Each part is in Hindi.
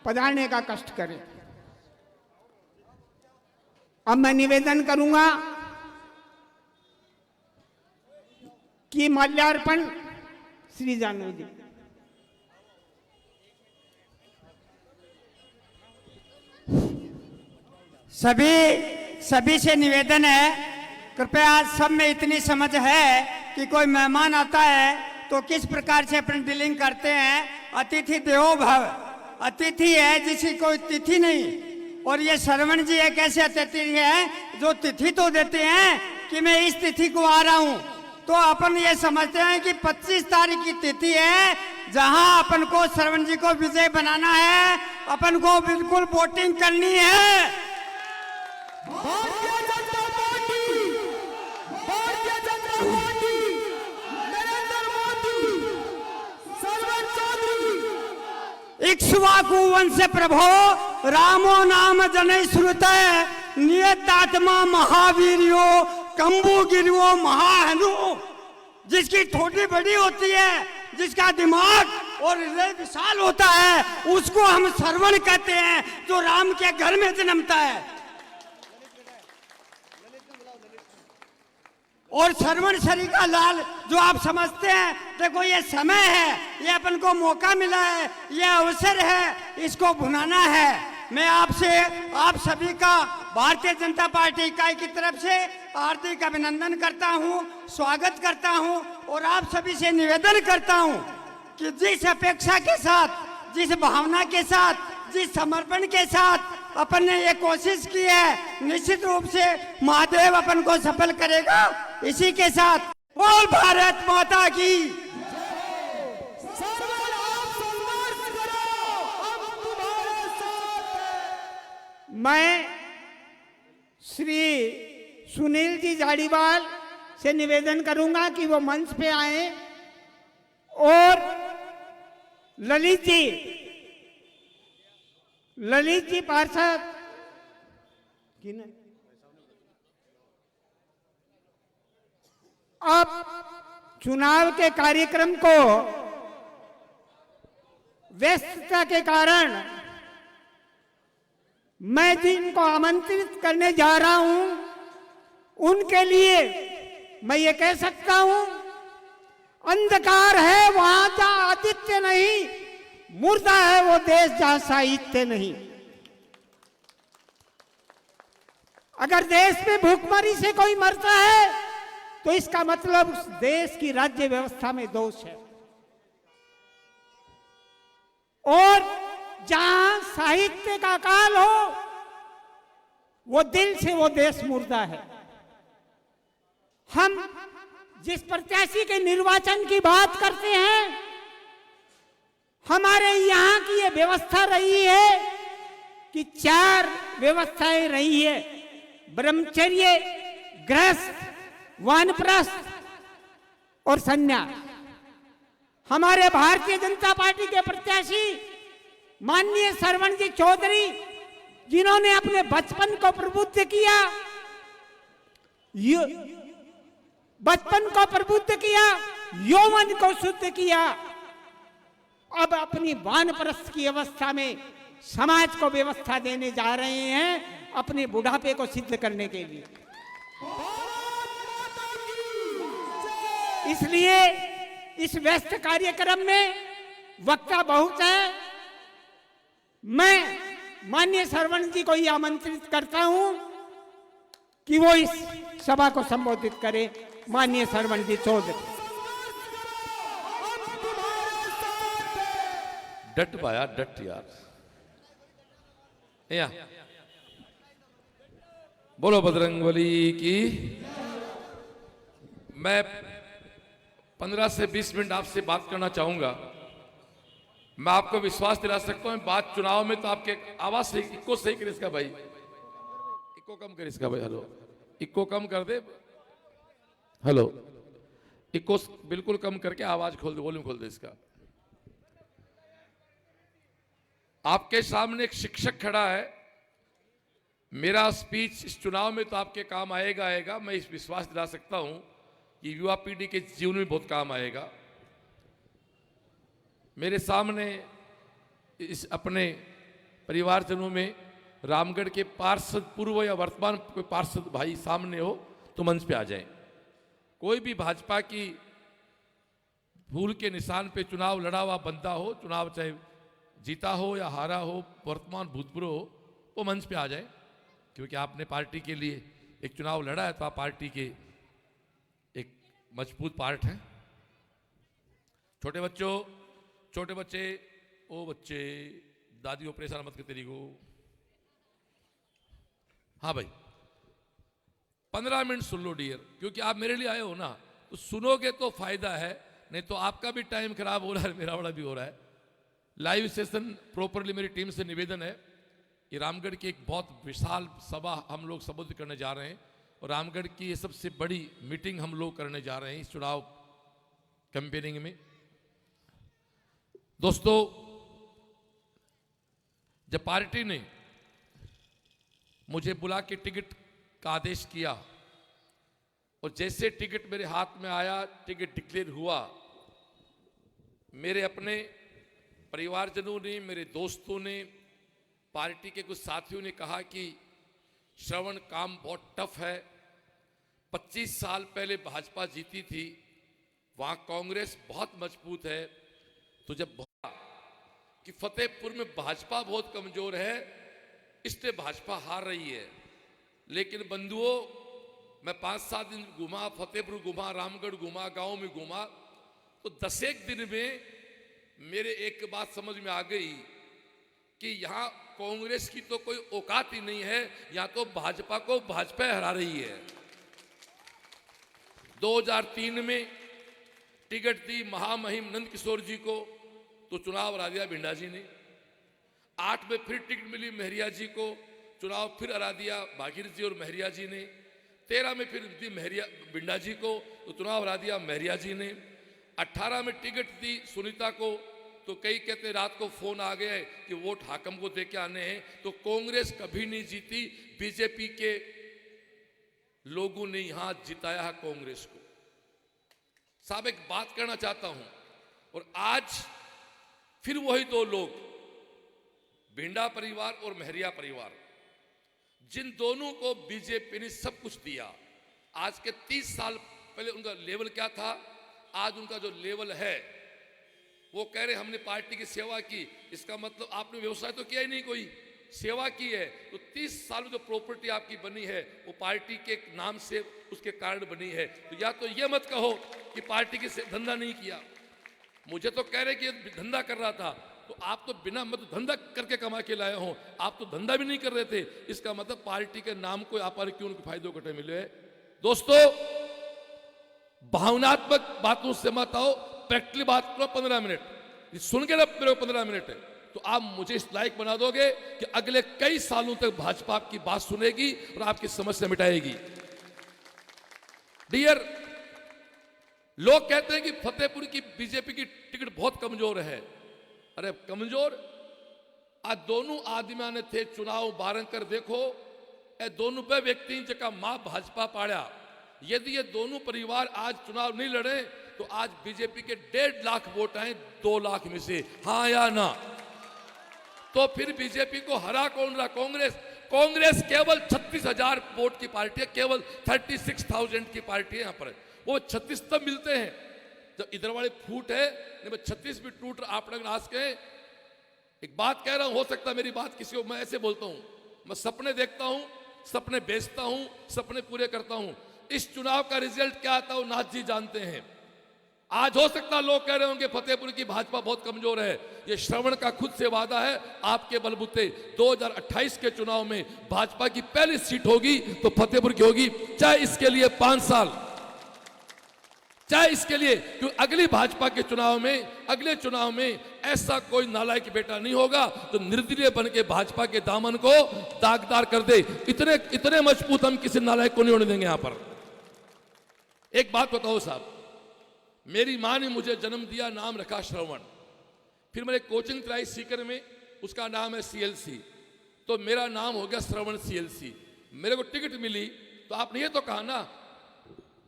पधारने का कष्ट करें। अब मैं निवेदन करूंगा कि माल्यार्पण श्री जानू जी। सभी से निवेदन है, कृपया सब में इतनी समझ है कि कोई मेहमान आता है तो किस प्रकार से अपन डीलिंग करते हैं। अतिथि देवो भव, अतिथि है जिसकी कोई तिथि नहीं। और ये श्रवण जी एक ऐसे अतिथि है जो तिथि तो देते हैं कि मैं इस तिथि को आ रहा हूं, तो अपन ये समझते हैं कि 25 तारीख की तिथि है जहां अपन को श्रवण जी को विजय बनाना है, अपन को बिल्कुल वोटिंग करनी है। Bharatiya Janata party, Bharatiya Janata party, Narendra Modi, Sarwan Chaudhary. इक्ष्वाकु वंश प्रभो रामो नाम जनै श्रुतय, नियतात्मा महावीर्यो कंबुगिरियो महाहनु। जिसकी ठोडी बड़ी होती है, जिसका दिमाग और हृदय विशाल होता है, उसको हम श्रवण कहते हैं, जो राम के घर में जन्मता है। और श्रवण शरी का लाल जो आप समझते हैं, देखो ये समय है, ये अपन को मौका मिला है, ये अवसर है, इसको भुनाना है। मैं आपसे, आप सभी का भारतीय जनता पार्टी इकाई की तरफ से हार्दिक अभिनंदन करता हूं, स्वागत करता हूं और आप सभी से निवेदन करता हूं कि जिस अपेक्षा के साथ, जिस भावना के साथ, जिस समर्पण के साथ अपन ने ये कोशिश की है, निश्चित रूप से महादेव अपन को सफल करेगा। इसी के साथ बोल भारत माता की। सरवन आप संघर्ष करो, हम तुम्हारे साथ हैं। मैं श्री सुनील जी जाड़ीवाल से निवेदन करूंगा कि वो मंच पे आए और ललित जी पार्षद अब चुनाव के कार्यक्रम को व्यस्तता के कारण मैं जिनको आमंत्रित करने जा रहा हूं उनके लिए मैं ये कह सकता हूं, अंधकार है वहां जहां आदित्य नहीं, मुर्दा है वो देश जहां साहित्य नहीं। अगर देश में भूखमरी से कोई मरता है तो इसका मतलब उस देश की राज्य व्यवस्था में दोष है। और जहां साहित्य का काल हो वो दिल से वो देश मुर्दा है। हम जिस प्रत्याशी के निर्वाचन की बात करते हैं, हमारे यहां की ये व्यवस्था रही है कि 4 व्यवस्थाएं रही है, ब्रह्मचर्य, गृहस्थ, वानप्रस्थ और संन्यास। हमारे भारतीय जनता पार्टी के प्रत्याशी माननीय श्रवण जी चौधरी, जिन्होंने अपने बचपन को प्रबुद्ध किया, यौवन को शुद्ध किया, अब अपनी वानप्रस्थ की अवस्था में समाज को व्यवस्था देने जा रहे हैं अपने बुढ़ापे को सिद्ध करने के लिए। इसलिए इस व्यस्त कार्यक्रम में वक्ता बहुत है। मैं माननीय श्रवण जी को ये आमंत्रित करता हूं कि वो इस सभा को संबोधित करें। माननीय श्रवण जी चौधरी। डट पाया, डट यार। या बोलो बजरंगबली की। मैं 15 से 20 मिनट आपसे बात करना चाहूंगा। मैं आपको विश्वास दिला सकता हूं, बात चुनाव में तो आपके आवाज से इको सही कर इसका भाई, इको कम कर इसका भाई। हेलो, इको कम कर दे। हेलो, इको बिल्कुल कम करके आवाज खोल दे, वॉल्यूम खोल दे इसका। आपके सामने एक शिक्षक खड़ा है। मेरा स्पीच इस चुनाव में तो आपके काम आएगा। मैं इस विश्वास दिला सकता हूं कि युवा पीढ़ी के जीवन में बहुत काम आएगा। मेरे सामने इस अपने परिवारजनों में रामगढ़ के पार्षद, पूर्व या वर्तमान कोई पार्षद भाई सामने हो तो मंच पे आ जाएं। कोई भी भाजपा की फूल के निशान पे चुनाव लड़ा हुआ बंदा हो, चुनाव चाहे जीता हो या हारा हो, वर्तमान भूतपूर्व हो, वो मंच पे आ जाए, क्योंकि आपने पार्टी के लिए एक चुनाव लड़ा है तो आप पार्टी के एक मजबूत पार्ट हैं। छोटे बच्चे, ओ बच्चे, दादियों परेशान मत कर तेरी को। हाँ भाई, 15 मिनट सुन लो डियर, क्योंकि आप मेरे लिए आए हो ना, तो सुनोगे तो फायदा है, नहीं तो आपका भी टाइम खराब हो रहा है, मेरा बड़ा भी हो रहा है। लाइव सेशन प्रॉपरली मेरी टीम से निवेदन है कि रामगढ़ की एक बहुत विशाल सभा हम लोग संबोधित करने जा रहे हैं और रामगढ़ की ये सबसे बड़ी मीटिंग हम लोग करने जा रहे हैं इस चुनाव कैंपेनिंग में। दोस्तों, जब पार्टी ने मुझे बुला के टिकट का आदेश किया और जैसे टिकट मेरे हाथ में आया, टिकट डिक्लेयर हुआ, मेरे अपने परिवारजनों ने, मेरे दोस्तों ने, पार्टी के कुछ साथियों ने कहा कि श्रवण, काम बहुत टफ है। 25 साल पहले भाजपा जीती थी, वहां कांग्रेस बहुत मजबूत है, तो जब बोला कि फतेहपुर में भाजपा बहुत कमजोर है, इसलिए भाजपा हार रही है। लेकिन बंधुओं, मैं 5-7 दिन घूमा, फतेहपुर घूमा, रामगढ़ घूमा, गांव में घूमा, तो 10 दिन में मेरे एक बात समझ में आ गई कि यहां कांग्रेस की तो कोई औकात ही नहीं है, यहां तो भाजपा को भाजपा हरा रही है। 2003 में टिकट दी महामहिम नंद किशोर जी को, तो चुनाव हरा दिया भिंडा जी ने। 8 में फिर टिकट मिली मेहरिया जी को, चुनाव फिर हरा दिया भागीरथ जी और मेहरिया जी ने। 13 में फिर दी भिंडा जी को, तो चुनाव हरा दिया मेहरिया जी ने। 18 में टिकट दी सुनीता को, तो कई कहते रात को फोन आ गए कि वोट हाकम को दे के आने हैं। तो कांग्रेस कभी नहीं जीती, बीजेपी के लोगों ने यहां जिताया है कांग्रेस को। साहब, एक बात कहना चाहता हूं, और आज फिर वही 2 लोग, भिंडा परिवार और मेहरिया परिवार, जिन दोनों को बीजेपी ने सब कुछ दिया। आज के 30 साल पहले उनका लेवल क्या था, आज उनका जो लेवल है, वो कह रहे हमने पार्टी की सेवा की। इसका मतलब आपने व्यवसाय तो किया ही नहीं, कोई सेवा की है। तो 30 साल में जो प्रॉपर्टी आपकी बनी है, वो पार्टी के नाम से उसके कारण बनी है। तो या तो ये मत कहो कि पार्टी की धंधा नहीं किया। मुझे तो कह रहे कि धंधा कर रहा था, तो आप तो बिना मतलब धंधा करके कमा के लाए हो, आप तो धंधा भी नहीं कर रहे थे। इसका मतलब पार्टी के नाम को आप क्यों उनको फायदे घटे मिले। दोस्तों, भावनात्मक बातों से मत आओ, प्रैक्टिकली बात करो। 15 मिनट सुन के ना, मेरे को 15 मिनट है, तो आप मुझे इस लायक बना दोगे कि अगले कई सालों तक भाजपा आपकी बात सुनेगी और आपकी समस्या मिटाएगी। डियर, लोग कहते हैं कि फतेहपुर की बीजेपी की टिकट बहुत कमजोर है। अरे कमजोर, आज दोनों आदमी ने थे चुनाव बारंग कर देखो, ए दोनों पे व्यक्ति जगह मां भाजपा पाड़ा। यदि ये दोनों परिवार आज चुनाव नहीं लड़े, तो आज बीजेपी के 1.5 लाख वोट आए 2 लाख में से, हाँ या ना। तो फिर बीजेपी को हरा कौन रहा? कांग्रेस। कांग्रेस केवल 36,000 वोट की पार्टी है, केवल 36,000 की पार्टी है। यहाँ पर वो 36 तब मिलते हैं जब इधर वाले फूट है, नहीं 36 भी टूट रहा। आप लोग नाच के एक बात कह रहा हूं, हो सकता है मेरी बात किसी को, मैं ऐसे बोलता हूं, मैं सपने देखता हूं, सपने बेचता हूं, सपने पूरे करता हूं। इस चुनाव का रिजल्ट क्या आता है वो नाथ जी जानते हैं। आज हो सकता है लोग कह रहे होंगे फतेहपुर की भाजपा बहुत कमजोर है। ये श्रवण का खुद से वादा है, आपके बलबूते 2028 के चुनाव में भाजपा की पहली सीट होगी तो फतेहपुर की होगी, चाहे इसके लिए 5 साल, चाहे इसके लिए, क्योंकि अगली भाजपा के चुनाव में, अगले चुनाव में ऐसा कोई नालायक बेटा नहीं होगा तो निर्दलीय बन के भाजपा के दामन को दागदार कर दे। इतने मजबूत हम किसी नालायक को नहीं होने देंगे। यहां पर एक बात बताओ साहब, मेरी मां ने मुझे जन्म दिया, नाम रखा श्रवण। फिर मैंने कोचिंग कराई सीकर में, उसका नाम है CLC, तो मेरा नाम हो गया श्रवण CLC। मेरे को टिकट मिली तो आपने ये तो कहा ना,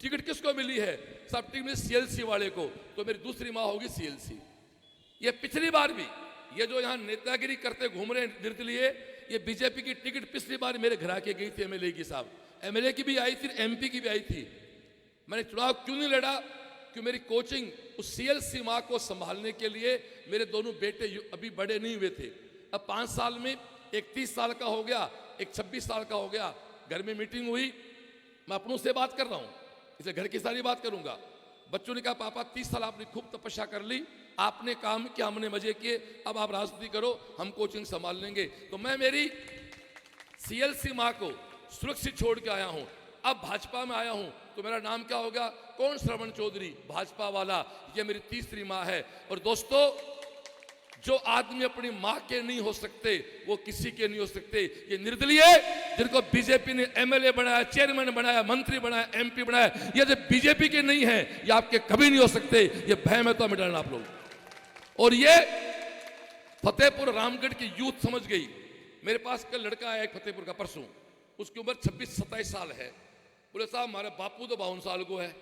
टिकट किसको मिली है? सब टिकट मिली CLC वाले को, तो मेरी दूसरी मां होगी CLC। ये पिछली बार भी ये जो यहाँ नेतागिरी करते घूम रहे हैं निर्दलीय, ये बीजेपी की टिकट पिछली बार मेरे घर आके गई थी एमएलए की साहब, एमएलए की भी आई थी, एमपी की भी आई थी। मैंने चुनाव क्यों नहीं लड़ा? कि मेरी कोचिंग उस सीएलसी माँ को संभालने के लिए मेरे दोनों बेटे अभी बड़े नहीं हुए थे। अब 5 साल में एक 30 साल का हो गया, एक 26 साल का हो गया। घर में मीटिंग हुई, मैं अपनों से बात कर रहा हूँ, इसलिए घर की सारी बात करूंगा। बच्चों ने कहा पापा 30 साल आपने खूब तपस्या कर ली, आपने काम किया, हमने मजे किए, अब आप राजनीति करो, हम कोचिंग संभाल लेंगे। तो मैं मेरी सीएलसी माँ को सुरक्षित छोड़ के आया हूँ। अब भाजपा में आया हूं तो मेरा नाम क्या होगा? कौन? श्रवण चौधरी, भाजपा वाला। ये मेरी तीसरी माँ है। और दोस्तों, जो आदमी अपनी माँ के नहीं हो सकते वो किसी के नहीं हो सकते। ये निर्दलीय जिनको बीजेपी ने एमएलए बनाया, चेयरमैन बनाया, मंत्री बनाया, एमपी बनाया, ये जो बीजेपी के नहीं है ये आपके कभी नहीं हो सकते। ये भय में तो मिटाना आप लोग। और ये फतेहपुर रामगढ़ की यूथ समझ गई। मेरे पास कल लड़का आया एक फतेहपुर का परसों, उसकी उम्र 26-27 साल है। बोले साहब हमारे बापू तो 52 साल को है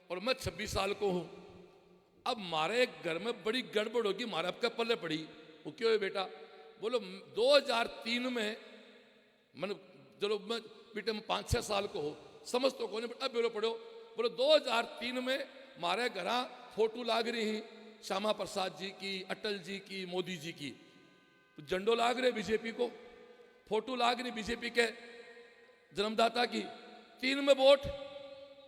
और मैं 26 साल को हूं। अब हमारे घर में बड़ी गड़बड़ होगी, हमारे आपका पल्ले पड़ी। वो क्यों है बेटा? बोलो 2003 में मैंने, चलो मैं बेटे में 5-6 साल को हो, समझ तो कौन बेटा बेरो पढ़ो। बोलो 2003 में हमारे घर फोटो लाग रही हैं श्यामा प्रसाद जी की, अटल जी की, मोदी जी की। तो झंडो लाग रहे बीजेपी को, फोटो लाग रही बीजेपी के जन्मदाता की। 3 में वोट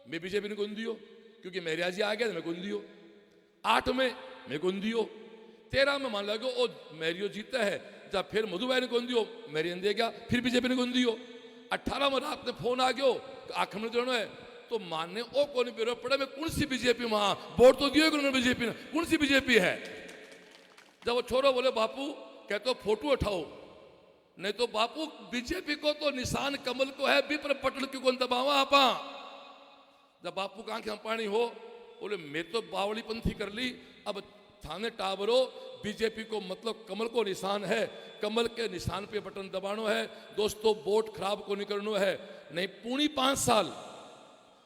मैं बीजेपी ने गुंदी हो, क्योंकि मेरे आज आ गया तो मैं गुंदी हो। 8 में मैं गुंदी हो। 13 में मान लगो ओ मेरियो जीता है, जब फिर मधुबाई ने गुंदी हो, मेरी दे गया, फिर बीजेपी ने गुंदी हो। 18 में रात में फोन आ गयो आख में जो है तो मानने ओ कौन पेरो पड़े मैं कौन सी बीजेपी वहां वोट तो दियो उन्होंने बीजेपी ने, कौन सी बीजेपी है? जब वो छोरो बोले बापू कहते फोटो उठाओ, नहीं तो बापू बीजेपी को तो निशान कमल को है, विप्र पटल क्यों कौन दबावा आपा। जब बापू का आंखें पानी हो, बोले मैं तो बावली पंथी कर ली, अब थाने टावरो बीजेपी को मतलब कमल को निशान है, कमल के निशान पे बटन दबानो है। दोस्तों वोट खराब को नहीं करनो है। नहीं पूरी 5 साल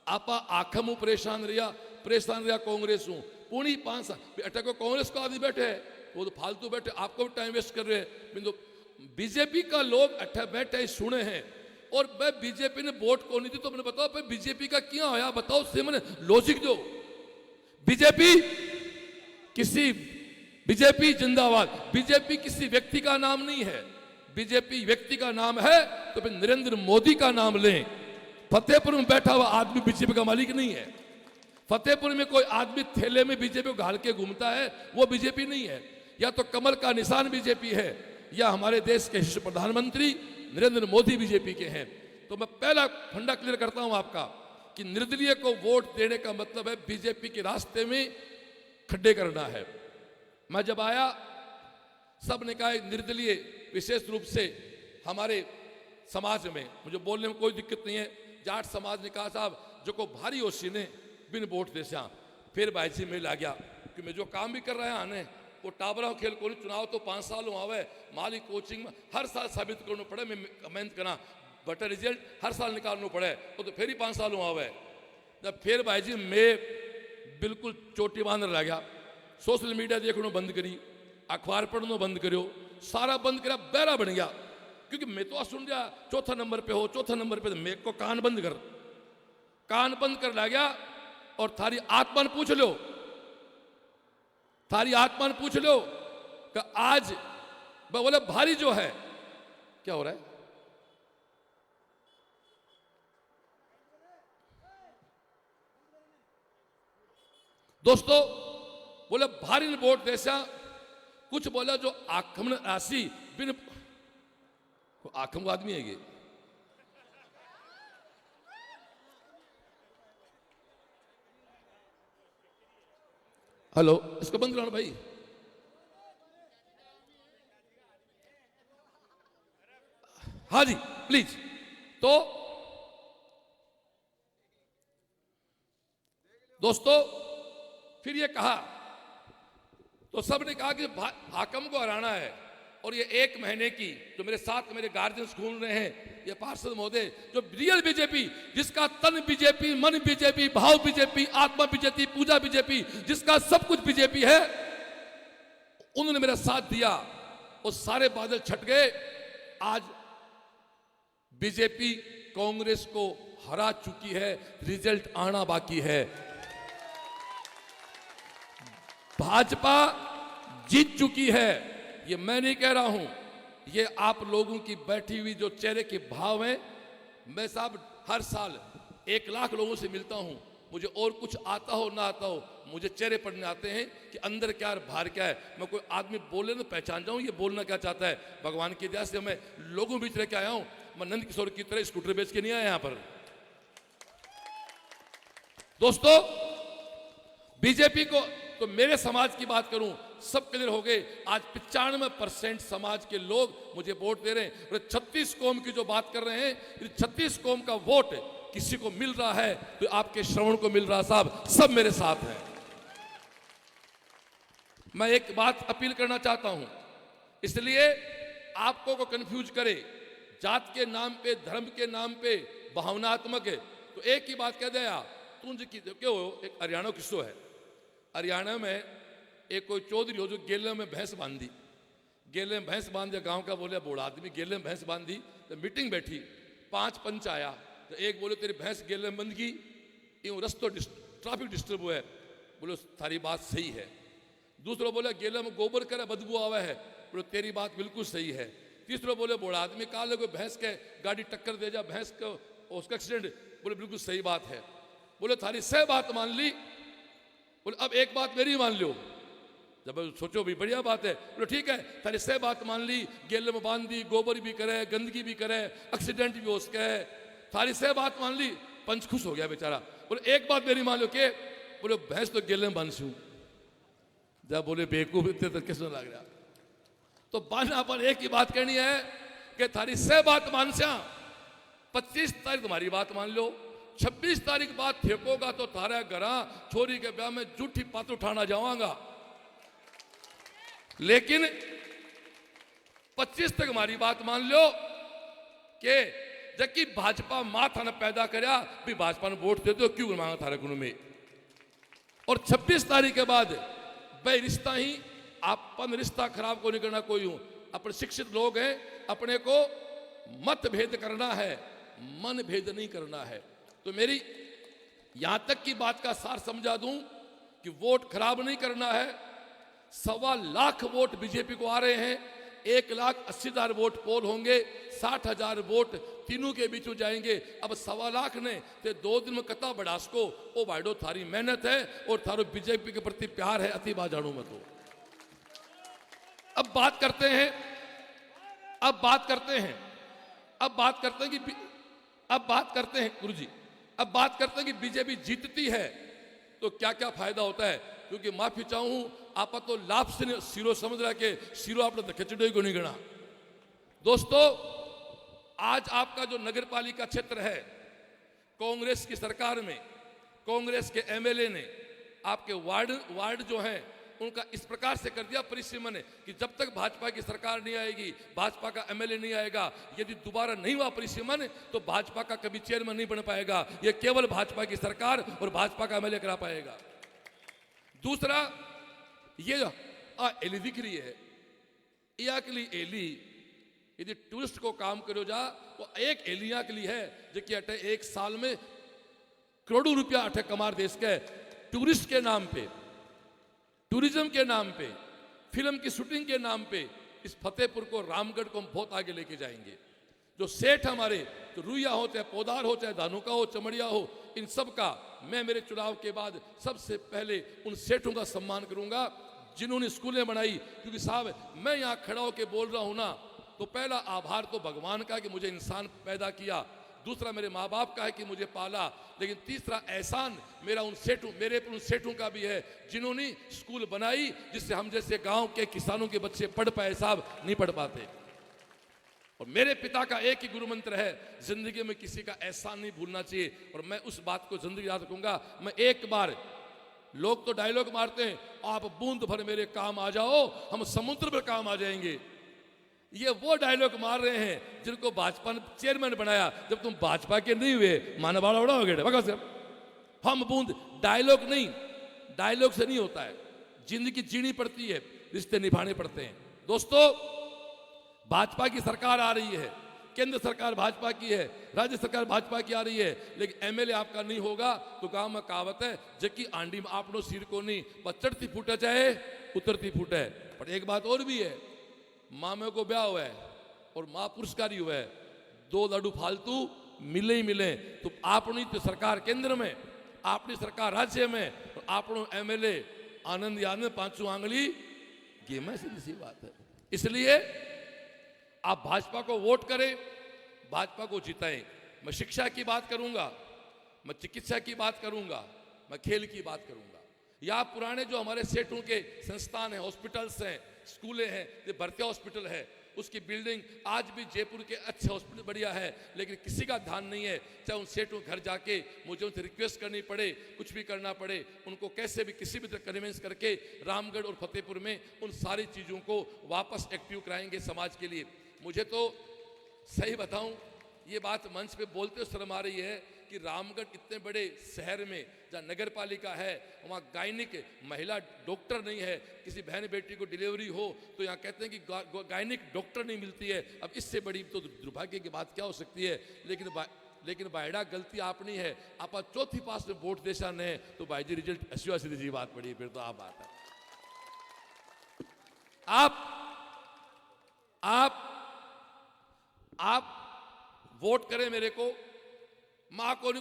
आपा आखम परेशान रहा कांग्रेस हूं पूरी 5 साल। अटक कांग्रेस को आदमी बैठे है, वो तो फालतू बैठे, आपको भी टाइम वेस्ट कर रहे हैं। तो बीजेपी का लोग अट्ठा बैठे सुने हैं और मैं बीजेपी ने वोट को नहीं दी। तो मैंने बताओ फिर बीजेपी का क्या होया, बताओ से मैंने लॉजिक दो। बीजेपी जिंदाबाद। बीजेपी किसी व्यक्ति का नाम नहीं है, बीजेपी व्यक्ति का नाम है तो फिर नरेंद्र मोदी का नाम लें। फतेहपुर में बैठा हुआ आदमी बीजेपी का मालिक नहीं है। फतेहपुर में कोई आदमी थैले में बीजेपी को घाल के घूमता है, वो बीजेपी नहीं है। या तो कमल का निशान बीजेपी है या हमारे देश के प्रधानमंत्री नरेंद्र मोदी बीजेपी के हैं। तो मैं पहला फंडा क्लियर करता हूं आपका कि निर्दलीय को वोट देने का मतलब है बीजेपी के रास्ते में खड्डे करना है। मैं जब आया सब ने कहा निर्दलीय विशेष रूप से हमारे समाज में, मुझे बोलने में कोई दिक्कत नहीं है। जाट समाज ने कहा साहब जो को भारी होशी ने बिन वोट दे सा। फिर भाई जी में ला गया कि मैं जो काम भी कर रहा है आने वो टाबरा खेल को चुनाव तो 5 साल आवे माली कोचिंग में हर साल साबित करना पड़े मैं मेहनत करा बटर रिजल्ट हर साल निकालना पड़े तो फिर ही 5 साल आवे। जब फिर भाई जी मैं बिल्कुल चोटी बांध रह गया, सोशल मीडिया देखना बंद करी, अखबार पढ़ना बंद करो, सारा बंद करा, बहरा बन गया। क्योंकि मैं तो सुन रहा 4था नंबर पे हो, 4था नंबर पे, तो मेरे को कान बंद कर ला गया। और थारी आत्मा ने पूछ लो, थारी आत्मा ने पूछ लो कि आज बोले भारी जो है क्या हो रहा है। दोस्तों बोले भारी ने वोट देसा, कुछ बोला जो आखम राशि बिन आखम आदमी है ये। हेलो, इसको बंद कराना भाई। हाँ जी प्लीज। तो दोस्तों फिर ये कहा तो सब ने कहा कि हाकम को हराना है। और ये 1 महीने की जो मेरे साथ मेरे गार्जियंस घूम रहे हैं, ये पार्षद महोदय जो रियल बीजेपी, जिसका तन बीजेपी, मन बीजेपी, भाव बीजेपी, आत्मा बीजेपी, पूजा बीजेपी, जिसका सब कुछ बीजेपी है, उन्होंने मेरा साथ दिया। वो सारे बादल छट गए। आज बीजेपी कांग्रेस को हरा चुकी है, रिजल्ट आना बाकी है। भाजपा जीत चुकी है, ये मैं नहीं कह रहा हूं, ये आप लोगों की बैठी हुई जो चेहरे के भाव हैं। मैं साहब हर साल 1 लाख लोगों से मिलता हूं, मुझे और कुछ आता हो ना आता हो, मुझे चेहरे पढ़ने आते हैं कि अंदर क्या है बाहर क्या है। मैं कोई आदमी बोले तो पहचान जाऊं ये बोलना क्या चाहता है। भगवान की दया से मैं लोगों बीच रह के आया हूं, मैं नंद किशोर की तरह स्कूटर बेच के नहीं आया यहां पर। दोस्तों, बीजेपी को तो मेरे समाज की बात करूं, सब क्लियर हो गए। आज 95% समाज के लोग मुझे वोट दे रहे हैं। और 36 कौम की जो बात कर रहे हैं, 36 कौम का वोट किसी को मिल रहा है तो आपके श्रवण को मिल रहा। साहब सब मेरे साथ हैं। मैं एक बात अपील करना चाहता हूं, इसलिए आपको को कंफ्यूज करे जात के नाम पे, धर्म के नाम पे, भावनात्मक है तो एक ही बात कह दिया तुझ की क्यों। एक हरियाणा किस्सो है, हरियाणा में एक कोई चौधरी हो जो गेले में भैंस बांधी, गेले में भैंस बांध दिया, गांव का बोले बूढ़ा आदमी, गेले में भैंस बांधी। तो मीटिंग बैठी, 5 पंच आया, तो एक बोले तेरी भैंस गेले में बंद की, यूं रस्तों ट्रैफिक डिस्टर्ब हुआ है, बोले थारी बात सही है। दूसरा बोले गेले में गोबर करे बदबू आवा है, बोले तेरी बात बिल्कुल सही है। तीसरा बोले बूढ़ा आदमी काले को भैंस के गाड़ी टक्कर दे जा, भैंस को उसका एक्सीडेंट, बोले बिल्कुल सही बात है। बोले थारी सही बात मान ली, बोले अब एक बात मेरी मान लो। जब सोचो भी बढ़िया बात है, बोले ठीक है थारी सही बात मान ली, गेले में बांध दी, गोबर भी करे, गंदगी भी करे, एक्सीडेंट भी हो उसका है, थारी सही बात मान ली। पंच खुश हो गया बेचारा, बोले एक बात मेरी मान लो के, बोले भैंस तो गेले में बांधू। जब बोले बेवकूफ इतने तो कैसे लग रहा। तो बाना पर एक ही बात कहनी है कि थारी सही बात मान से 25 तारीख तुम्हारी बात मान लो, 26 तारीख बाद फेंकोगा तो थारा घरा छोरी के ब्याह में जूठी पात उठाना जाऊंगा। लेकिन 25 तक हमारी बात मान लो कि जबकि भाजपा माथा ने पैदा कराया भी भाजपा ने वोट देते हो क्यों मांगा थारे गुण में। और 26 तारीख के बाद भाई रिश्ता ही अपन रिश्ता खराब को नहीं करना कोई हूं। अपने शिक्षित लोग हैं, अपने को मत भेद करना है, मन भेद नहीं करना है। तो मेरी यहां तक की बात का सार समझा दूं कि वोट खराब नहीं करना है। 1.25 लाख वोट बीजेपी को आ रहे हैं, 1,80,000 वोट पोल होंगे, 60,000 वोट तीनों के बीच में जाएंगे। अब 1.25 लाख ने ते 2 दिन में कता बढ़ास को ओ भाईडो थारी मेहनत है और थारो बीजेपी के प्रति प्यार है, अति बाजाणु में। तो अब बात करते हैं गुरुजी, अब बात करते हैं कि बीजेपी जीतती है तो क्या क्या फायदा होता है। क्योंकि माफी चाहूं आप तो लाभ से सिरो समझ रहा के सिरो आपने तो खिचड़ी को नहीं गणा। दोस्तों, आज आपका जो नगर पालिका क्षेत्र है, कांग्रेस की सरकार में कांग्रेस के एमएलए ने आपके वार्ड जो हैं उनका इस प्रकार से कर दिया परिसीमन कि जब तक भाजपा की सरकार नहीं आएगी, भाजपा का एमएलए नहीं आएगा, यदि दोबारा नहीं हुआ परिसीमन तो भाजपा का कभी चेयरमैन नहीं बन पाएगा। यह केवल भाजपा की सरकार और भाजपा का एमएलए करा पाएगा। दूसरा, ये एली दिख रही है, या के लिए एली यदि टूरिस्ट को काम करो जा तो एक एलिया के लिए है जो कि अटे 1 साल में करोड़ों रुपया अटे कमार देश के टूरिस्ट के नाम पे, टूरिज्म के नाम पे, फिल्म की शूटिंग के नाम पे इस फतेहपुर को, रामगढ़ को हम बहुत आगे लेके जाएंगे। जो सेठ हमारे, तो रुइया हो चाहे पौधार हो चाहे धानुका हो चमड़िया हो, इन सब का मैं मेरे चुनाव के बाद सबसे पहले उन सेठों का सम्मान करूंगा जिन्होंने स्कूलें बनाई। क्योंकि साहब मैं यहाँ खड़ा होकर बोल रहा हूं ना, तो पहला आभार तो भगवान का कि मुझे इंसान पैदा किया, दूसरा मेरे माँ बाप का है कि मुझे पाला, लेकिन तीसरा एहसान मेरा उन सेठों का भी है जिन्होंने स्कूल बनाई जिससे हम जैसे गांव के किसानों के बच्चे पढ़ पाए। साहब नहीं पढ़ पाते। और मेरे पिता का एक ही गुरु मंत्र है, जिंदगी में किसी का एहसान नहीं भूलना चाहिए, और मैं उस बात को जिंदगी याद रखूंगा। मैं एक बार, लोग तो डायलॉग मारते हैं, आप बूंद भर मेरे काम आ जाओ हम समुद्र भर काम आ जाएंगे। ये वो डायलॉग मार रहे हैं जिनको भाजपा ने चेयरमैन बनाया। जब तुम भाजपा के नहीं हुए माना बड़ा बड़ा हो गया। हम बूंद, डायलॉग नहीं, डायलॉग से नहीं होता है, जिंदगी जीनी पड़ती है, रिश्ते निभाने पड़ते हैं। दोस्तों, भाजपा की सरकार आ रही है, केंद्र सरकार भाजपा की है, राज्य सरकार भाजपा की आ रही है, लेकिन एमएलए आपका नहीं होगा तो गांव में कहावत है जबकि आंडी में आपनो सिर को नहीं पर चढ़ती फूटे चाहे उतरती फूटे। पर एक बात और भी है, मामे को ब्याह हुआ है और माँ पुरस्कारी हुआ है, 2 लाडू फालतू मिले ही मिले। तो आपनी तो सरकार केंद्र में, आपनी सरकार राज्य में, तो आपनो एमएलए आनंद आनंद 5 आंगली गेम है, सीधी सी बात है। इसलिए आप भाजपा को वोट करें, भाजपा को जिताएं। मैं शिक्षा की बात करूंगा, मैं चिकित्सा की बात करूंगा, मैं खेल की बात करूंगा। या पुराने जो हमारे सेठों के संस्थान हैं, हॉस्पिटल्स हैं, स्कूलें हैं, ये भरतिया हॉस्पिटल है, उसकी बिल्डिंग आज भी जयपुर के अच्छे हॉस्पिटल बढ़िया है, लेकिन किसी का ध्यान नहीं है। चाहे उन सेठों घर जाके मुझे उनसे रिक्वेस्ट करनी पड़े, कुछ भी करना पड़े, उनको कैसे भी किसी भी तरह कन्विंस करके रामगढ़ और फतेहपुर में उन सारी चीज़ों को वापस एक्टिव कराएंगे समाज के लिए। मुझे तो सही बताऊं, ये बात मंच पे बोलते शर्म आ रही है कि रामगढ़ इतने बड़े शहर में जहाँ नगर पालिका है, वहाँ गायनिक महिला डॉक्टर नहीं है। किसी बहन बेटी को डिलीवरी हो तो यहाँ कहते हैं कि गायनिक डॉक्टर नहीं मिलती है। अब इससे बड़ी तो दुर्भाग्य की बात क्या हो सकती है। लेकिन बायडा गलती आपनी है, आप चौथी पास में वोट देशा ने तो भाई जी रिजल्ट अस्सी सीधी बात पड़ी, फिर तो आप बात है। आप वोट करें मेरे को, माँ को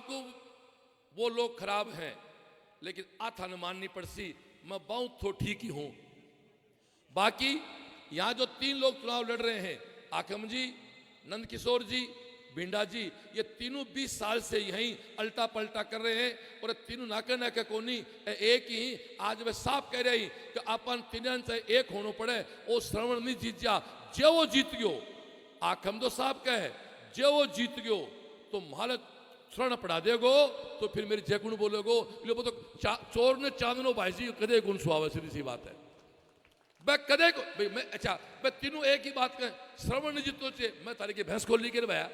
वो लोग खराब हैं, लेकिन आथा न माननी पड़सी, मैं बहुत तो ठीक ही हूं। बाकी यहां जो 3 लोग चुनाव लड़ रहे हैं, आखम जी, नंद किशोर जी, भिंडा जी, ये तीनों 20 साल से यहीं अल्टा पलटा कर रहे हैं और तीनों नाके नाके कोनी एक ही। आज वे साफ कह रहे हैं कि अपन तीन से एक होना पड़े, वो श्रवण नहीं जीत जा, जो वो जीत गयो। आखम तो साफ कहे जो वो जीत गयो तो मालक शरण पढ़ा देगो, तो फिर मेरी जय गुण बोलेगो, वो तो चोर ने चांदनो भाई जी कदे गुण सुहावे, सीधी सी बात है। मैं कदे को भाई मैं अच्छा मैं तीनों एक ही बात कहें, श्रवण नहीं जीतो चे मैं तारी की भैंस खोल ली के भाया,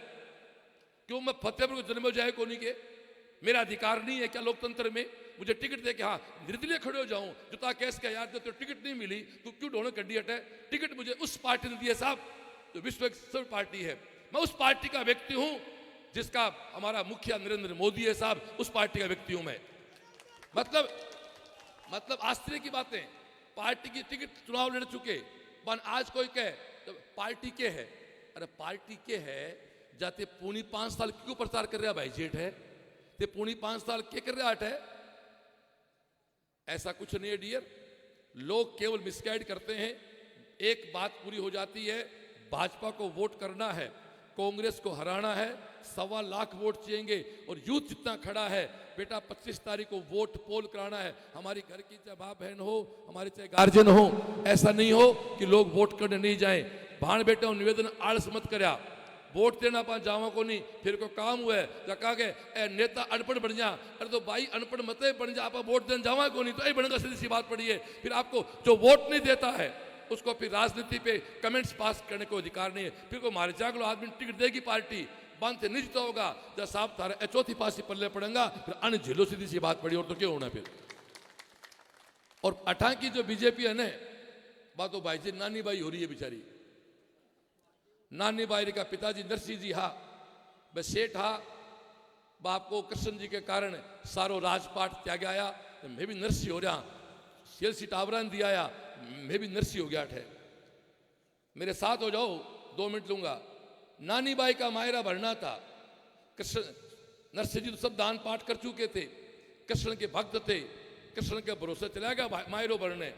क्यों मैं फतेहपुर को जन्म जाए को नहीं के, मेरा अधिकार नहीं है क्या लोकतंत्र में? मुझे टिकट दे के हाँ निर्दलीय खड़े हो जाऊं, जुता केस का याद दे तो टिकट नहीं मिली तो क्यों ढोने कड्डी हटे? टिकट मुझे उस पार्टी ने दिया साहब जो विश्व एक पार्टी है, मैं उस पार्टी का व्यक्ति हूं जिसका हमारा मुखिया नरेंद्र मोदी है साहब, उस पार्टी का व्यक्ति हूं मैं। मतलब आश्चर्य की बातें, पार्टी की टिकट चुनाव लड़ चुके, पर आज कोई कहे तो पार्टी के है। अरे पार्टी के है जाते पूनी 5 साल क्यों प्रचार कर रहा भाई जेठ है, ते पूनी 5 साल क्या कर रहा है? ऐसा कुछ नहीं है डियर, लोग केवल मिसगाइड करते हैं। एक बात पूरी हो जाती है, भाजपा को वोट करना है, कांग्रेस को हराना है, 1.25 लाख वोट चाहिए और यूथ जितना खड़ा है बेटा 25 तारीख को वोट पोल कराना है। हमारी घर की चाहे माँ बहन हो, हमारे चाहे गार्जियन हो, ऐसा नहीं हो कि लोग वोट करने नहीं जाएं। भाण बेटा निवेदन आलस मत करया, वोट देना पा जावा को नहीं, फिर को काम हुआ है कहा के नेता अनपढ़ बन जा। अरे तो भाई अनपढ़ मत बन जा, आप वोट देने जावा को नहीं तो बनगा, सीधी सी बात पड़ी है। फिर आपको जो वोट नहीं देता है उसको फिर राजनीति पे कमेंट्स पास करने को अधिकार नहीं है। फिर को मारे जागलो आदमी टिकट देगी पार्टी, बंद से नहीं जीता होगा, जब साहब तारा चौथी पासी पल्ले पड़ेगा, फिर अन झेलो, सीधी सी बात पड़ी। और तो क्यों होना फिर? और अठा की जो बीजेपी है ना, बात तो भाई जी नानी बाई हो रही है बेचारी। नानी बाई का पिताजी नरसिंह जी हा वे सेठ हा, बाप को कृष्ण जी के कारण सारो राजपाट त्याग आया, तो मैं भी नरसिंह हो रहा, सेल्सी टावरान दिया आया, मैं भी नरसिंह हो गया है। मेरे साथ हो जाओ, 2 मिनट लूंगा। नानी बाई का मायरा भरना था, कृष्ण नरसिंह जी तो सब दान पाठ कर चुके थे, कृष्ण के भक्त थे, कृष्ण के भरोसे चला गया मायरो भरने।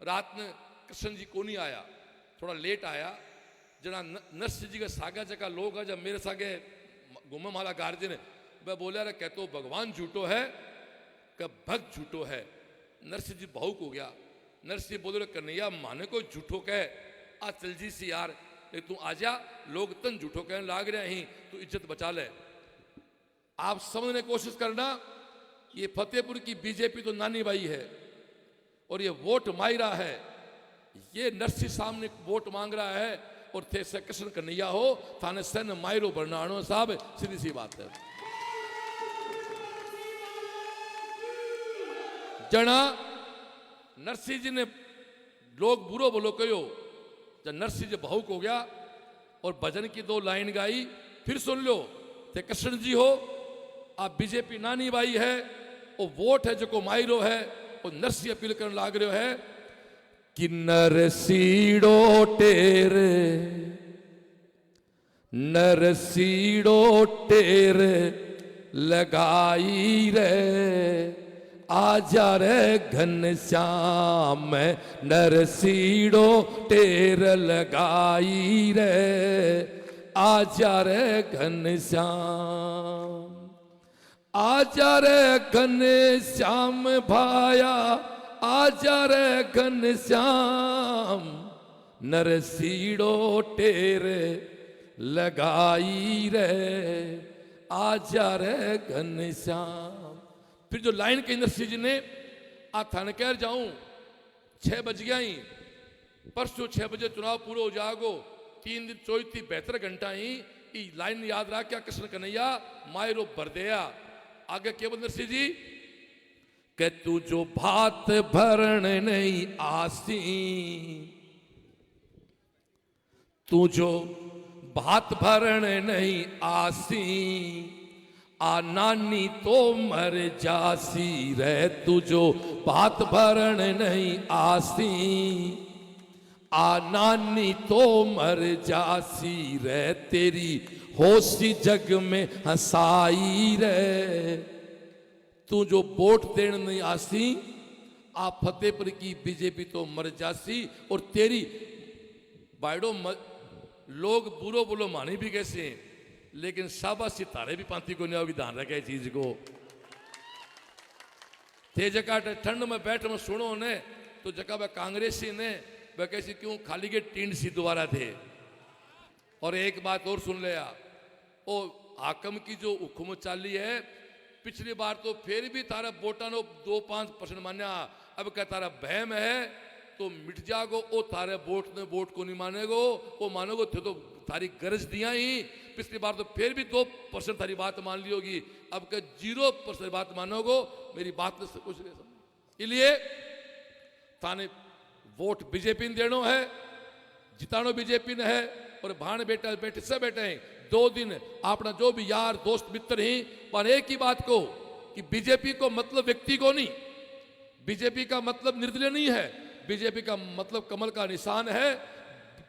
रात में कृष्ण जी को नहीं आया, थोड़ा लेट आया। जना नरसिंह जी का सागा जगह लोग है, जब मेरे सागे घूम माला गार्जियन वह बोला रहा कहते भगवान झूठो है क्या भक्त झूठो है। नरसिंह जी भावुक हो गया। नरसिंह बोले कन्हैया माने को झूठो कह, आ चल जी सी यार, तू आजा, लोग तन झूठो कहने लाग रहे हैं, तू इज्जत बचा ले। आप समझने की कोशिश करना, ये फतेहपुर की बीजेपी तो नानी बाई है और ये वोट मायरा है। ये नरसिंह सामने वोट मांग रहा है और थे से कृष्ण कन्हैया हो, थाने सन मायरो बरनानो साहब, सीधी सी बात है। जना नरसिंह जी ने लोग बुरो बोलो कहो, जब नरसिंह जी भावुक हो गया और भजन की 2 लाइन गाई, फिर सुन लो। ते कृष्ण जी हो आप बीजेपी नानी भाई है, वो वोट है जो को मायरो है, वो नरसिंह अपील करने लाग रहे है कि नरसीड़ो टेरे, नरसीड़ो टेरे लगाई रे, आजा रे घनश्याम, नरसीड़ो टेर लगाई रे, आजा रे घनश्याम, आजा रे घनश्याम भाया, आजा रे घनश्याम, नरसीड़ो टेर लगाई रे, आजा रे घनश्याम। फिर जो लाइन कही नरसिंह जी ने, आ थाने कह जाऊं 6 बज गया ही, परसों 6 बजे चुनाव पूरा हो जागो, 3 दिन 74 घंटा ही लाइन याद रहा क्या, कृष्ण कन्हैया मायरो भर दिया। आगे क्या बोल नरसिंह जी कि तू जो भात भरण नहीं आसी, तू जो भात भरण नहीं आसी, आ नानी तो मर जासी रे, तू जो भात भरण नहीं आसी, आ नानी तो मर जासी रे, तेरी होशी जग में हंसाई रे, तू जो वोट देने नहीं आसी, आ फतेहपुर की बीजेपी तो मर जासी, और तेरी बाइडो लोग बुरो बोलो मानी भी कैसे, लेकिन शाबाशी तारे भी पांती को नहीं होगी, ध्यान रखे चीज को। थे जगह ठंड में बैठ में सुनो ने, तो जगह वह कांग्रेसी ने वह कैसी क्यों खाली के टींड सी दोबारा थे। और एक बात और सुन लिया, ओ हाकम की जो हुक्म चाली है, पिछली बार तो फिर भी तारा वोटा नो 2-5% मान्या, अब क्या तारा बहम है तो मिट जागो, ओ तारे वोट ने वोट को नहीं मानेगो, वो मानोगो थे तो तारी गरज दिया ही, पिछली बार तो फिर भी 2% तारी बात मान ली होगी, अब क्या 0% बात मानोगो, मेरी बात से कुछ नहीं समझ। इसलिए थाने वोट बीजेपी ने देनो है, जितानो बीजेपी ने है, और भाण बेटा बेटे सब बैठे हैं। 2 दिन अपना जो भी यार दोस्त मित्र ही, पर एक ही बात को कि बीजेपी को मतलब व्यक्ति को नहीं, बीजेपी का मतलब निर्दलीय नहीं है, बीजेपी का मतलब कमल का निशान है,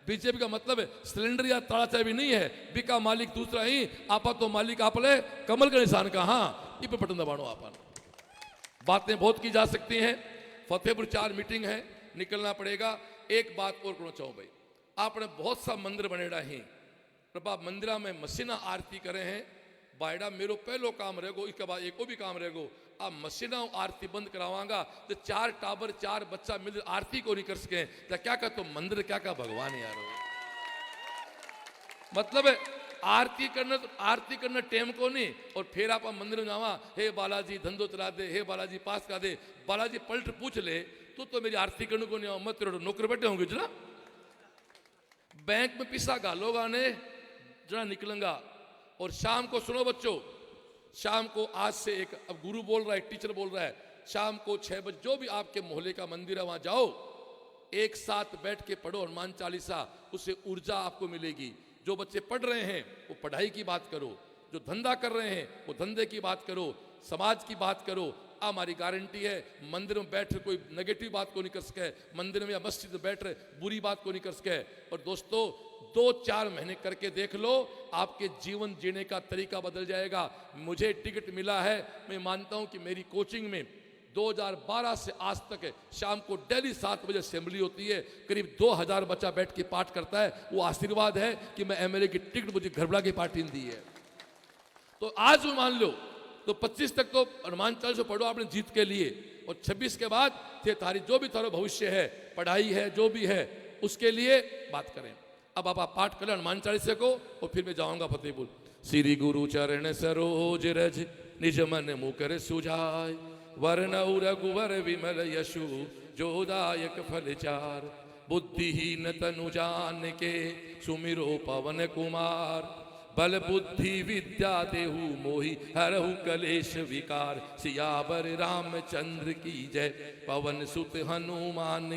बीजेपी का मतलब सिलेंडर या ताला चाबी नहीं है, बिका मालिक दूसरा ही, आपा तो मालिक आपले कमल का निशान का। हाँ ये पे बटन दबानो आपा। बातें बहुत की जा सकती हैं, फतेहपुर 4 मीटिंग है, निकलना पड़ेगा। एक बात और कहना चाहूँ भाई, आपने बहुत सा मंदिर बनेड़ा ही, प्रभा मंदिरा में मसीना आरती करे हैं, बायडा मेरो पहलो काम रहेगो, इसके बाद एको भी काम रहेगो, आप मसीना आरती बंद करावांगा तो 4 टाबर 4 बच्चा मिल आरती को नहीं कर सके, तो क्या का तो मंदिर क्या का भगवान यार। मतलब है आरती करना टेम को नहीं, और फिर आप मंदिर में जावा, हे बालाजी धंधो चला दे, हे बालाजी पास करा दे, बालाजी पलट पूछ ले तो मेरी आरती करने को नहीं आओ, मत तेरे नौकर बैठे होंगे जना, बैंक में पिसा गालोगा ने जना निकलेंगा। और शाम को सुनो बच्चों, शाम को आज से एक, अब गुरु बोल रहा है, टीचर बोल रहा है, शाम को 6 बजे जो भी आपके मोहल्ले का मंदिर है वहां जाओ, एक साथ बैठ के पढ़ो हनुमान चालीसा, उससे ऊर्जा आपको मिलेगी। जो बच्चे पढ़ रहे हैं वो पढ़ाई की बात करो, जो धंधा कर रहे हैं वो धंधे की बात करो, समाज की बात करो। हमारी गारंटी है मंदिर में बैठ कोई नेगेटिव बात को नहीं कर सके, मंदिर में या मस्जिद में बैठ बुरी बात को नहीं कर सके। और दोस्तों 2-4 महीने करके देख लो, आपके जीवन जीने का तरीका बदल जाएगा। मुझे टिकट मिला है, मैं मानता हूं कि मेरी कोचिंग में 2012 से आज तक शाम को डेली 7 बजे असेंबली होती है, करीब 2000 बच्चा बैठ के पाठ करता है। वो आशीर्वाद है कि मैं एमएलए की टिकट मुझे घरबड़ा की पार्टी ने दी है। तो आज मान लो तो 25 तक तो हनुमान चालीसा पढ़ो आपने जीत के लिए, और 26 के बाद थे तारी जो भी थारो भविष्य है, पढ़ाई है, जो भी है, उसके लिए बात करें। अब आप पाठ करें हनुमान चालीसा को, और फिर मैं जाऊंगा फतेहपुर। श्री गुरु चरण सरोज रज निज मन मुकर सुजाय, वरनउ रघुवर विमल यशु जोदायक फल चार, बुद्धिहीन तनु जान के सुमिरो पवन कुमार, बल बुद्धि विद्या देहु मोहि हरहु कलेश विकार, सियावर रामचंद्र की जय, पवन सुत हनुमान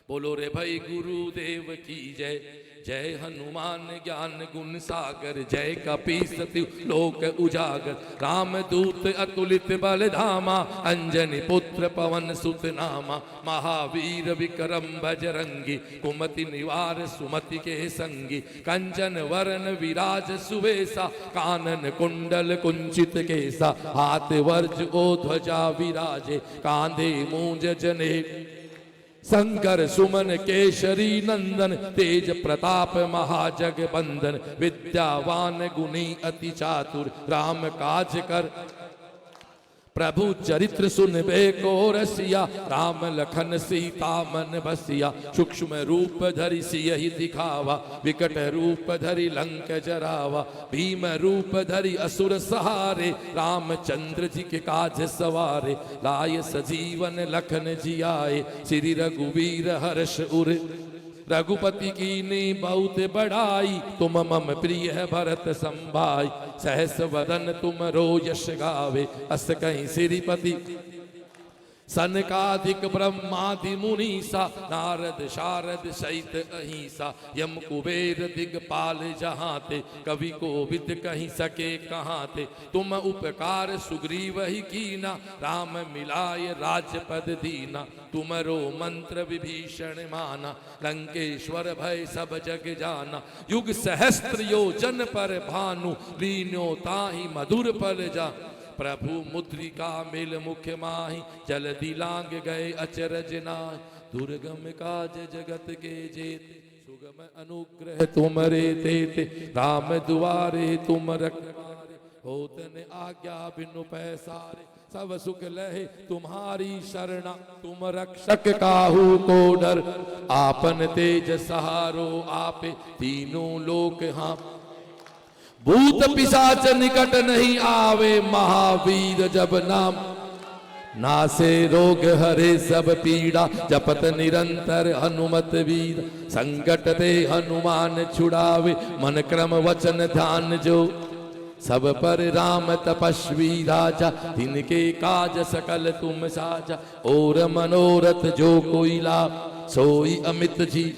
बोलो रे भाई गुरुदेव की जय। जय हनुमान ज्ञान गुण सागर, जय कपीसति लोक उजागर। राम दूत अतुलित बल धामा, अंजनी पुत्र पवन सुत नामा। महावीर विक्रम बजरंगी, कुमति निवार सुमति के संगी। कंचन वरण विराज सुवेसा, कानन कुंडल कुंचित केसा। हाथ वर्ज ओ ध्वजा विराजे, कांधे मूंज जने शंकर सुमन केशरी नंदन। तेज प्रताप महाजग बंदन, विद्यावान गुणी अति चातुर। राम काज कर प्रभु चरित्र सुनबे को रसिया। राम लखन सीता मन बसिया, सूक्ष्म रूप धरि सियहि दिखावा। विकट रूप धरि लंक जरावा, भीम रूप धरि असुर सहारे। रामचंद्र जी के काज सवारे, लाय सजीवन लखन जियाए। श्री रघुवीर हर्ष उर, रघुपति कीनी बहुत बड़ाई। तुम मम प्रिय भरत संभाई, सहस वदन तुम रो यश गावे। अस कहीं श्रीपति सनकाधिक ब्रह्मादि मुनीसा। नारद शारद सहित अहिंसा, यम कुबेर दिगपाल जहाँ ते। कवि कोविद कहीं सके कहाँ थे, तुम उपकार सुग्रीव ही कीना। राम मिलाय राजपद दीना, तुमरो मंत्र विभीषण माना। लंकेश्वर भय सब जग जाना, युग सहस्त्र योजन पर भानु। लीन्यो ताहि मधुर पल जा, प्रभु मुद्रिका मिल मुख माही। जल्दी लांग गए अचरज नाहि, दुर्गम काज जगत के जेते। सुगम अनुग्रह तुमरे तेते, राम दुआरे तुम रखवारे। होत न आज्ञा बिनु पैसारे, सब सुख लहे तुम्हारी शरणा। तुम रक्षक काहू को डर, आपन तेज सहारो आपे। तीनों लोक हाँ भूत पिशाच निकट नहीं आवे। महावीर जब नाम, नासे रोग हरे सब पीड़ा। जपत निरंतर हनुमत वीर, संकट ते हनुमान छुड़ावे। मन क्रम वचन ध्यान जो, सब पर राम तपस्वी राजा। तिनके काज सकल तुम साजा, और मनोरथ जो कोई लाभ। सोई अमित जी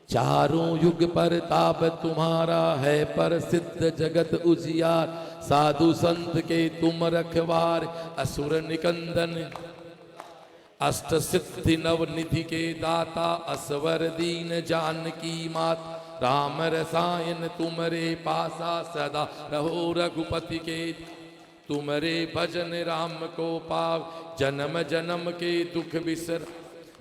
चारों युग पर ताप तुम्हारा है, पर सिद्ध जगत उजियार। साधु संत के तुम रखवार, असुर निकंदन अष्ट सिद्धि नव निधि के दाता। असवर दीन जानकी मात, राम रसायन तुमरे पासा। सदा रहो रघुपति के, तुमरे भजन राम को पाव। जन्म जन्म के दुख बिसर,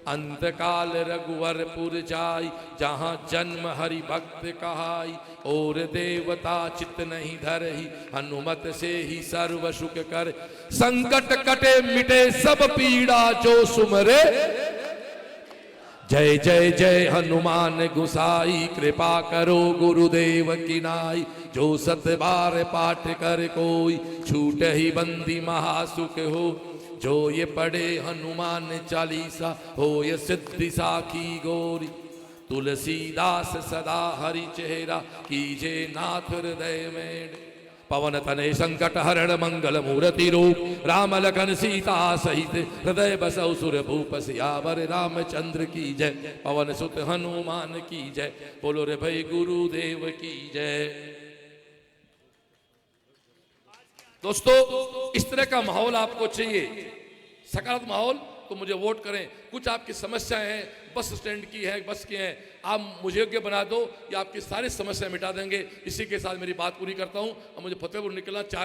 अंतकाल रघुवरपुर जाई। जहाँ जन्म हरि भक्त कहाई, और देवता चित नहीं धरही। हनुमत से ही सर्व सुख कर, संकट कटे मिटे सब पीड़ा। जो सुमरे जय जय जय हनुमान गुसाई। कृपा करो गुरुदेव की नाई, जो सत बार पाठ कर कोई। छूट ही बंदी महासुख हो, जो ये पढ़े हनुमान चालीसा। हो ये सिद्धि साखी गौरी, तुलसीदास सदा हरि चेहरा। कीजे नाथ हृदय में, पवन तनय संकट हरण मंगल मूर्ति रूप। राम लखन सीता सहित, हृदय बसौ सुर भूप। सियावर रामचंद्र की जय, पवन सुत हनुमान की जय। बोलो रे भाई गुरुदेव की जय। दोस्तों, इस तरह का माहौल आपको चाहिए, सकारात्मक माहौल। तो मुझे वोट करें। कुछ आपकी समस्याएं हैं, बस स्टैंड की है, बस की हैं, आप मुझे योग्य बना दो, या आपकी सारी समस्या मिटा देंगे। इसी के साथ मेरी बात पूरी करता हूं। अब मुझे फतेहपुर निकलना 4